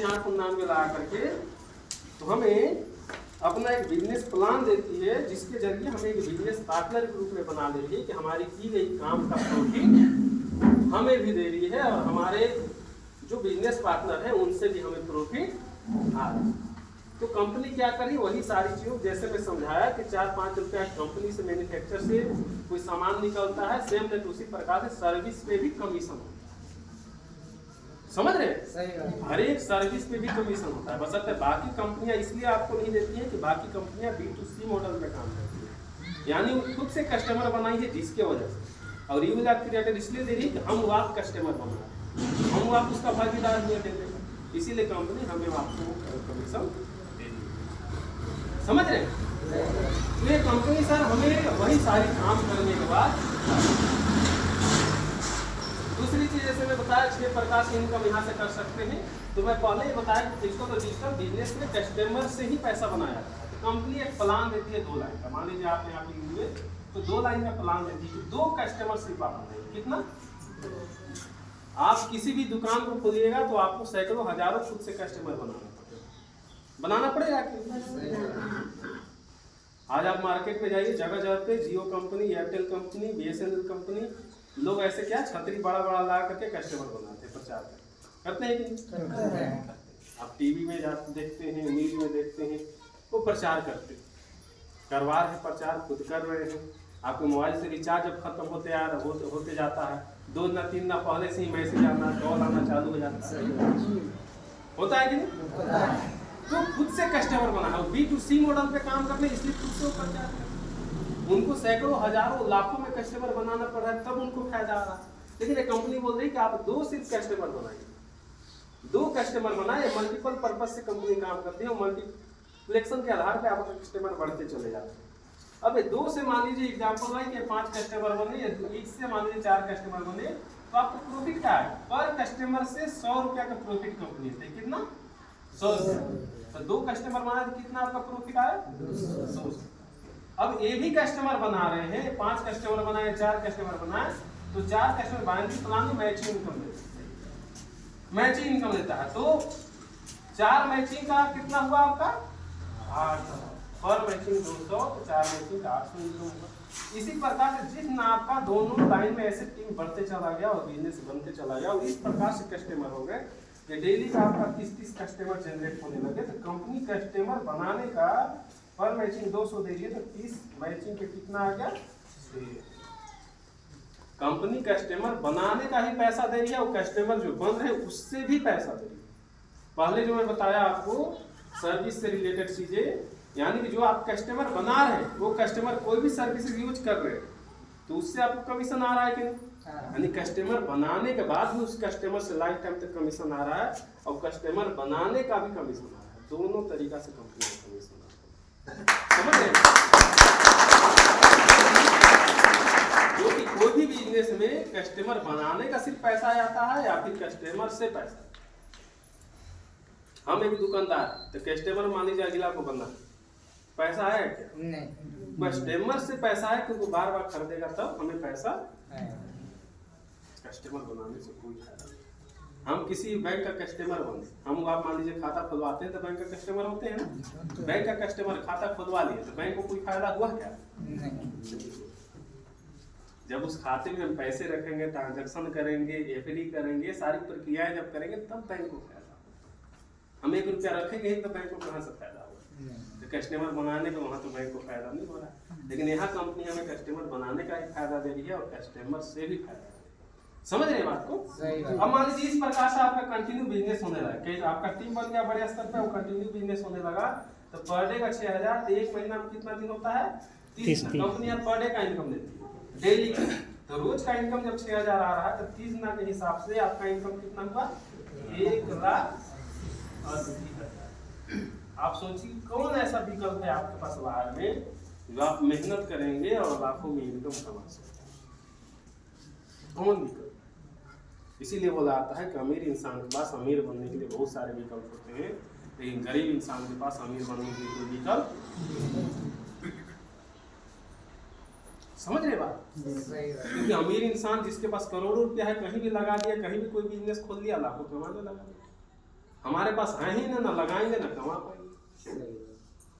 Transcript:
Company 899 लगा करके तो हमें अपना एक बिजनेस प्लान देती है, जिसके जरिए हमें एक बिजनेस पार्टनर के रूप में बना देती है कि हमारी की गई काम का प्रॉफिट हमें भी दे रही है और हमारे जो बिजनेस पार्टनर है उनसे भी हमें प्रॉफिट आ रहा है। तो कंपनी क्या करी, वही सारी चीज़ जैसे मैं समझाया कि 4-5 रुपया कंपनी से मैन्युफैक्चर से कोई सामान निकलता है, सेम नेट उसी प्रकार से सर्विस पे भी कमीशन होता है। समझ रहे हैं? हर एक सर्विस पे भी कमीशन होता है, बशर्ते बाकी कंपनियां इसलिए आपको नहीं देती हैं कि बाकी कंपनियां B2C मॉडल में काम करती है, यानी वो खुद से कस्टमर बनाई है जिसके वजह से, और यू विल हैव क्रिएटेड इसलिए दे रही है कि हम वो आप कस्टमर बना रहे हैं, हम वो आप उसका भागीदार हुए दे देगा, इसीलिए कंपनी हमें आपको कमीशन दे रही है। समझ रहे हैं? ये कंपनी सर हमें वही सारी काम करने के बाद दूसरी चीज जैसे मैं बताया 6 प्रकार से इनकम यहाँ से कर सकते हैं। तो मैं पहले ही बताया कि इसको तो डिजिटल बिजनेस में कस्टमर से ही पैसा बनाया जाता है। कंपनी एक प्लान देती है 2 लाइन का, मान लीजिए आप यहाँ पे हुए तो 2 लाइन का प्लान देती है, 2 कस्टमर सिर्फ आप बनाएंगे। कितना? आप किसी भी दुकान को खोलिएगा तो आपको सैकड़ों हजारों खुद से कस्टमर बनाना पड़ेगा कि आज आप मार्केट में जाइए, जगह जगह पे Jio company, Airtel company, BSNL company, लोग ऐसे क्या छतरी बड़ा बड़ा ला करके कस्टमर बनाते हैं, प्रचार करते हैं कि नहीं? आप टीवी में जाते देखते हैं, न्यूज में देखते हैं, वो प्रचार करते हैं, करवा रहे हैं प्रचार, खुद कर रहे हैं। आपके मोबाइल से रिचार्ज जब खत्म होते जाता है, 2 ना 3 ना पहले से ही मैसेज आना, कॉल आना चालू हो जाता है, होता है कि नहीं? तो खुद से कस्टमर बना है, B2C मॉडल पे काम करने, इसलिए खुद से वो प्रचार करते हैं। उनको सैकड़ों हजारों लाखों में कस्टमर बनाना पड़ रहा है, तब उनको फायदा आ रहा है। लेकिन एक कंपनी बोल रही है कि आप 2 सिर्फ कस्टमर बनाइए, 2 कस्टमर बनाए। मल्टीपल पर्पज से कंपनी काम करती है, मल्टीप्लेक्शन के आधार पे आपका कस्टमर बढ़ते चले जाते हैं। अब 2 से मान लीजिए एग्जाम्पल है कि 5 कस्टमर बने, 1 से मान लीजिए 4 कस्टमर बने, तो आपको प्रॉफिट क्या है? पर कस्टमर से 100 रुपया का प्रॉफिट कंपनी देती है। कितना? 100 रुपया। तो 2 कस्टमर बनाए तो कितना आपका प्रॉफिट आया? 200। अब ये भी कस्टमर बना रहे हैं, 5 कस्टमर बनाए, 4 कस्टमर बनाए, तो 4 कस्टमर बाइंडिंग प्लान में मैचिंग इनकम देता है, मैचिंग इनकम देता है। तो 4 मैचिंग का कितना हुआ आपका? 800। पर मैचिंग 200, तो 4 मैचिंग का 800 इनकम होगा। इसी प्रकार से जितना आपका दोनों लाइन में ऐसे टीम बढ़ते चला गया और बिजनेस बनते चला गया, और इस प्रकार से कस्टमर हो गए कि डेली का आपका 30-30 कस्टमर जनरेट होने लगे। तो कंपनी कस्टमर बनाने का पर मैचिंग 200 दे रही है, तो 30 मैचिंग के कितना आ गया? 6। कंपनी कस्टमर बनाने का ही पैसा दे रही है, और कस्टमर जो बन रहे हैं उससे भी पैसा दे रही है। पहले जो मैं बताया आपको सर्विस से रिलेटेड चीजें, यानी कि जो आप कस्टमर बना रहे हैं वो कस्टमर कोई भी सर्विस यूज कर रहे हैं तो उससे आपको कमीशन आ रहा है कि नहीं? यानी कस्टमर बनाने के बाद भी उस कस्टमर से लाइफ टाइम तक कमीशन आ रहा है, और कस्टमर बनाने का भी कमीशन आ रहा है। दोनों तरीका से कंपनी का कमीशन आ रहा है। समझ रहे हैं? क्योंकि कोई भी बिजनेस में कस्टमर बनाने का सिर्फ पैसा आता है या फिर कस्टमर से पैसा। हम एक दुकानदार, तो कस्टमर मान लीजिए अगला को बनना, पैसा आया क्या? नहीं। कस्टमर से पैसा है क्योंकि बार बार खरीदेगा तब हमें पैसा। कस्टमर बनाने से कोई फायदा नहीं। हम किसी बैंक का कस्टमर बने, हम आप मान लीजिए खाता खुलवाते हैं तो बैंक का कस्टमर होते हैं ना, बैंक का कस्टमर खाता खुलवा लिए तो बैंक को कोई फायदा हुआ क्या? नहीं। जब उस खाते में हम पैसे रखेंगे, ट्रांजैक्शन करेंगे, FD करेंगे, सारी प्रक्रियाएं जब करेंगे तब बैंक को फायदा। हम 1 रुपया रखेंगे तो बैंक को कहाँ से फायदा होगा? तो कस्टमर बनाने का वहाँ तो बैंक को फायदा नहीं हो रहा है, लेकिन यहाँ कंपनी हमें कस्टमर बनाने का ही फायदा दे रही है और कस्टमर से भी फायदा। समझ रहे हैं बात को? अब मान लीजिए इस प्रकार से आपका कंटिन्यू बिजनेस होने लगा, आपका टीम बन गया बड़े स्तर पे, वो कंटिन्यू बिजनेस होने लगा, तो पर डे का 6000, तो 1 महीना में कितना दिन होता है? 30 दिन। कंपनी पर डे का इनकम देती है डेली का, तो रोज का इनकम जब 6000 आ रहा है तो 30 दिन के हिसाब से आपका इनकम कितना हुआ? 1,80,000। आप सोचिए कौन ऐसा विकल्प है आपके पास बाहर में जो आप मेहनत करेंगे और लाखों में इनकम कमा सकते हैं? कौन विकल्प? इसीलिए बोला आता है कि अमीर इंसान के पास अमीर बनने के लिए बहुत सारे विकल्प होते हैं, लेकिन गरीब इंसान के पास अमीर बनने के लिए कोई विकल्प। समझ रहे बात? क्योंकि अमीर इंसान जिसके पास करोड़ों रुपया है, कहीं भी लगा दिया, कहीं भी कोई बिजनेस खोल लिया, लाखों कमाने लगा। हमारे पास है ही ना लगाएंगे ना कमा पाएंगे। सही।